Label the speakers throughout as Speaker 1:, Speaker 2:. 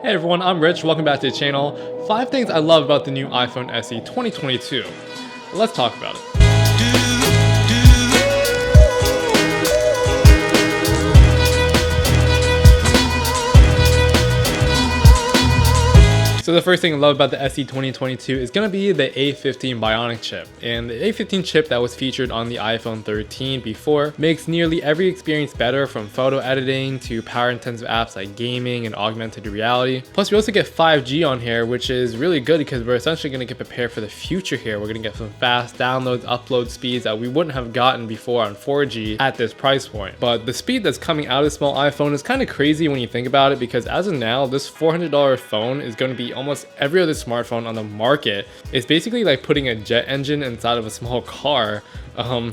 Speaker 1: Hey everyone, I'm Rich. Welcome back to the channel. 5 things I love about the new iPhone SE 2022. Let's talk about it. So the first thing I love about the SE 2022 is going to be the A15 Bionic Chip. And the A15 chip that was featured on the iPhone 13 before makes nearly every experience better, from photo editing to power-intensive apps like gaming and augmented reality. Plus we also get 5G on here, which is really good because we're essentially going to get prepared for the future here. We're going to get some fast downloads, upload speeds that we wouldn't have gotten before on 4G at this price point. But the speed that's coming out of the small iPhone is kind of crazy when you think about it, because as of now, this $400 phone is going to be almost every other smartphone on the market. It's basically like putting a jet engine inside of a small car. I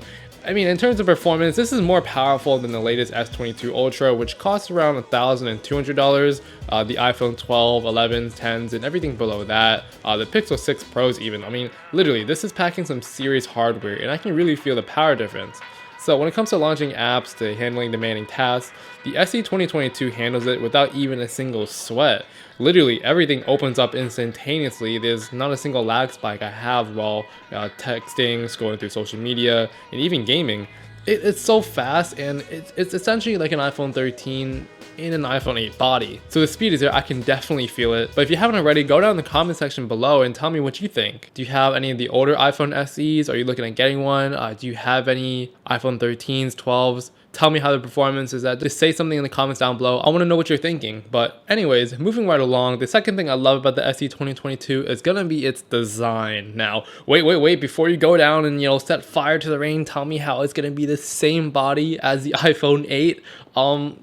Speaker 1: mean, in terms of performance, this is more powerful than the latest S22 Ultra, which costs around $1,200. The iPhone 12, 11s, 10s, and everything below that. The Pixel 6 Pros even. I mean, literally, this is packing some serious hardware, and I can really feel the power difference. So when it comes to launching apps to handling demanding tasks, the SE 2022 handles it without even a single sweat. Literally everything opens up instantaneously. There's not a single lag spike I have while texting, scrolling through social media, and even gaming. It's so fast, and it's essentially like an iPhone 13 in an iPhone 8 body. So the speed is there, I can definitely feel it. But if you haven't already, go down in the comment section below and tell me what you think. Do you have any of the older iPhone SEs? Are you looking at getting one? Do you have any iPhone 13s, 12s? Tell me how the performance is at. Just say something in the comments down below. I want to know what you're thinking. But anyways, moving right along, the second thing I love about the SE 2022 is gonna be its design. Now, wait, before you go down and set fire to the rain, tell me how it's gonna be the same body as the iPhone 8.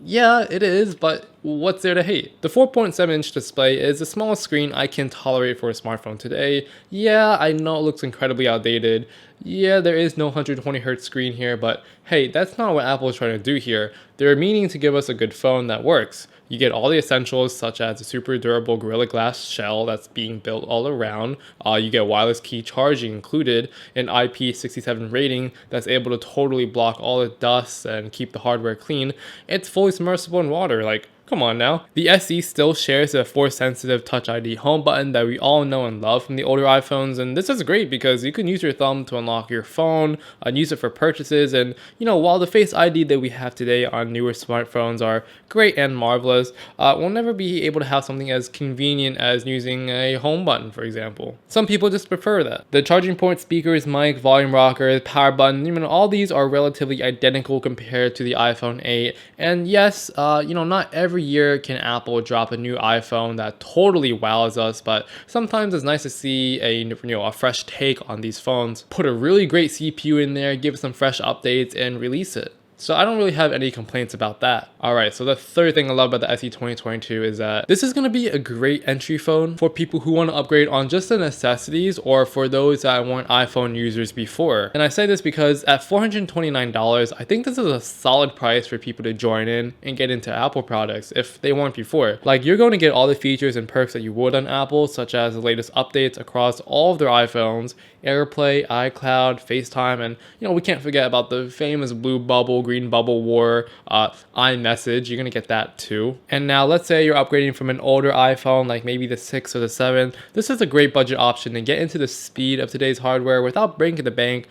Speaker 1: Yeah, it is, but what's there to hate? The 4.7-inch display is the smallest screen I can tolerate for a smartphone today. Yeah, I know it looks incredibly outdated. Yeah, there is no 120Hz screen here, but hey, that's not what Apple is trying to do here. They're meaning to give us a good phone that works. You get all the essentials, such as a super durable Gorilla Glass shell that's being built all around. You get wireless key charging included, an IP67 rating that's able to totally block all the dust and keep the hardware clean. It's fully submersible in water. Like, come on now. The SE still shares the Force-sensitive Touch ID home button that we all know and love from the older iPhones, and this is great because you can use your thumb to unlock your phone and use it for purchases. And while the Face ID that we have today on newer smartphones are great and marvelous, we'll never be able to have something as convenient as using a home button, for example. Some people just prefer that. The charging port, speakers, mic, volume rocker, power button, all these are relatively identical compared to the iPhone 8. And yes, not every year can Apple drop a new iPhone that totally wows us, but sometimes it's nice to see a fresh take on these phones. Put a really great CPU in there, give it some fresh updates, and release it. So I don't really have any complaints about that. Alright, so the third thing I love about the SE 2022 is that this is going to be a great entry phone for people who want to upgrade on just the necessities, or for those that weren't iPhone users before. And I say this because at $429, I think this is a solid price for people to join in and get into Apple products if they weren't before. Like, you're going to get all the features and perks that you would on Apple, such as the latest updates across all of their iPhones, AirPlay, iCloud, FaceTime, and we can't forget about the famous blue bubble, green bubble war, iMessage. You're gonna get that too. And now let's say you're upgrading from an older iPhone, like maybe the 6 or the 7. This is a great budget option to get into the speed of today's hardware without breaking the bank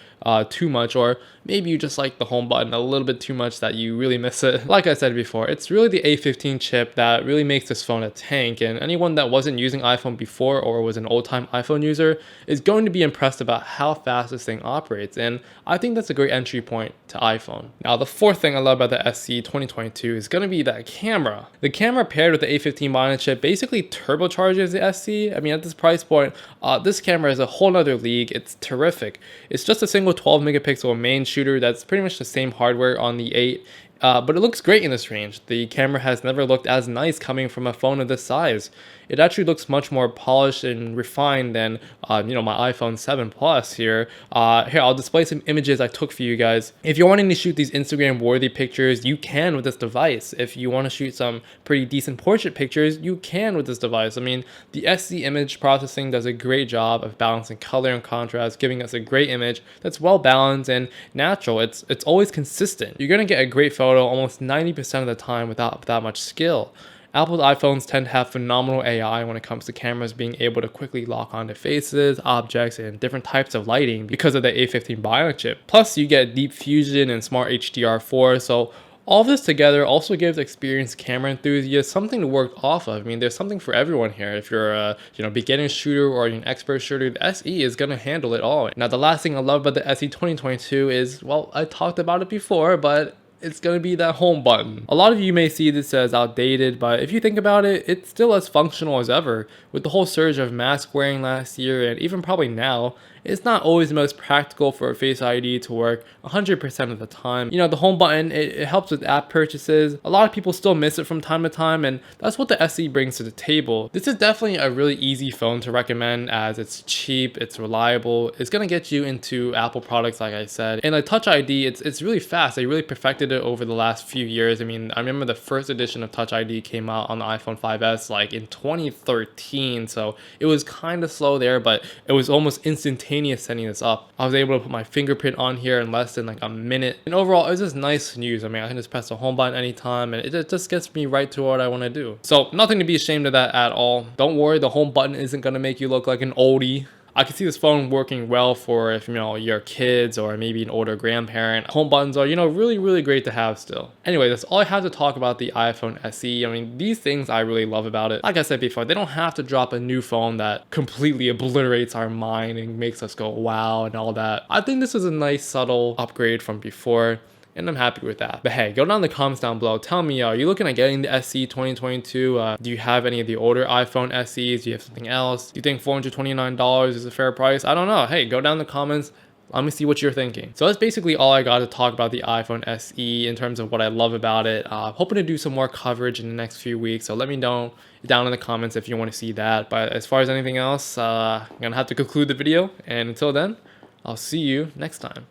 Speaker 1: too much, or maybe you just like the home button a little bit too much that you really miss it. Like I said before, it's really the A15 chip that really makes this phone a tank, and anyone that wasn't using iPhone before or was an old-time iPhone user is going to be impressed about how fast this thing operates, and I think that's a great entry point to iPhone. Now, the fourth thing I love about the SE 2022 is going to be that camera. The camera paired with the A15 Bionic chip basically turbocharges the SE. I mean, at this price point, this camera is a whole nother league. It's terrific. It's just a single 12 megapixel main shooter that's pretty much the same hardware on the 8. But it looks great in this range. The camera has never looked as nice coming from a phone of this size. It actually looks much more polished and refined than my iPhone 7 Plus here. Here, I'll display some images I took for you guys. If you're wanting to shoot these Instagram-worthy pictures, you can with this device. If you want to shoot some pretty decent portrait pictures, you can with this device. I mean, the SE image processing does a great job of balancing color and contrast, giving us a great image that's well balanced and natural. It's always consistent. You're gonna get a great photo almost 90% of the time without that much skill. Apple's iPhones tend to have phenomenal AI when it comes to cameras being able to quickly lock onto faces, objects, and different types of lighting because of the A15 Bionic chip. Plus, you get deep fusion and smart HDR4, so all this together also gives experienced camera enthusiasts something to work off of. I mean, there's something for everyone here. If you're a beginner shooter or you're an expert shooter, the SE is gonna handle it all. Now, the last thing I love about the SE 2022 is, well, I talked about it before, but it's going to be that home button. A lot of you may see this as outdated, but if you think about it, it's still as functional as ever. With the whole surge of mask wearing last year and even probably now, it's not always the most practical for a Face ID to work 100% of the time. The home button, it helps with app purchases. A lot of people still miss it from time to time, and that's what the SE brings to the table. This is definitely a really easy phone to recommend as it's cheap, it's reliable, it's going to get you into Apple products like I said. And like Touch ID, it's really fast. They really perfected it over the last few years. I mean, I remember the first edition of Touch ID came out on the iPhone 5S like in 2013, so it was kind of slow there, but it was almost instantaneous setting this up. I was able to put my fingerprint on here in less than like a minute, and overall it was just nice news. I mean, I can just press the home button anytime and it just gets me right to what I want to do. So nothing to be ashamed of that at all. Don't worry, the home button isn't going to make you look like an oldie. I can see this phone working well for if your kids or maybe an older grandparent. Home buttons are really great to have still. Anyway, that's all I have to talk about the iPhone SE. I mean, these things I really love about it. Like I said before, they don't have to drop a new phone that completely obliterates our mind and makes us go wow and all that. I think this is a nice subtle upgrade from before, and I'm happy with that. But hey, go down in the comments down below. Tell me, are you looking at getting the SE 2022? Do you have any of the older iPhone SEs? Do you have something else? Do you think $429 is a fair price? I don't know. Hey, go down in the comments. Let me see what you're thinking. So that's basically all I got to talk about the iPhone SE in terms of what I love about it. Hoping to do some more coverage in the next few weeks. So let me know down in the comments if you want to see that. But as far as anything else, I'm going to have to conclude the video. And until then, I'll see you next time.